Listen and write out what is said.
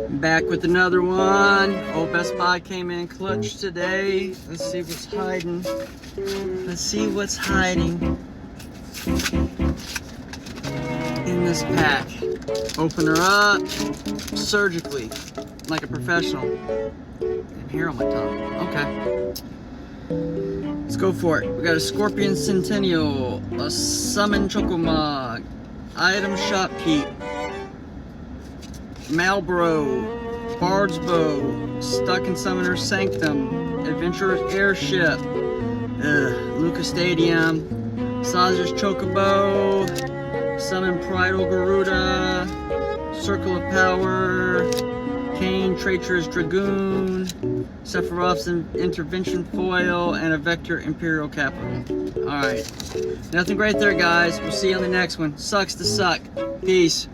Back with another one. Old Best Buy came in clutch today. Let's see what's hiding. Let's see what's hiding in this pack. Open her up surgically, like a professional. And hair on my tongue. Okay. Let's go for it. We got a Scorpion Centennial, a Summon Chocomog, Item Shop Keep, Malboro, Bard's Bow, Stuck in Summoner's Sanctum, Adventurer's Airship, Luca Stadium, Sazer's Chocobo, Summon Pridal Garuda, Circle of Power, Kane Traitor's Dragoon, Sephiroth's Intervention Foil, and a Vector Imperial Capital. Alright. Nothing great there, guys. We'll see you on the next one. Sucks to suck. Peace.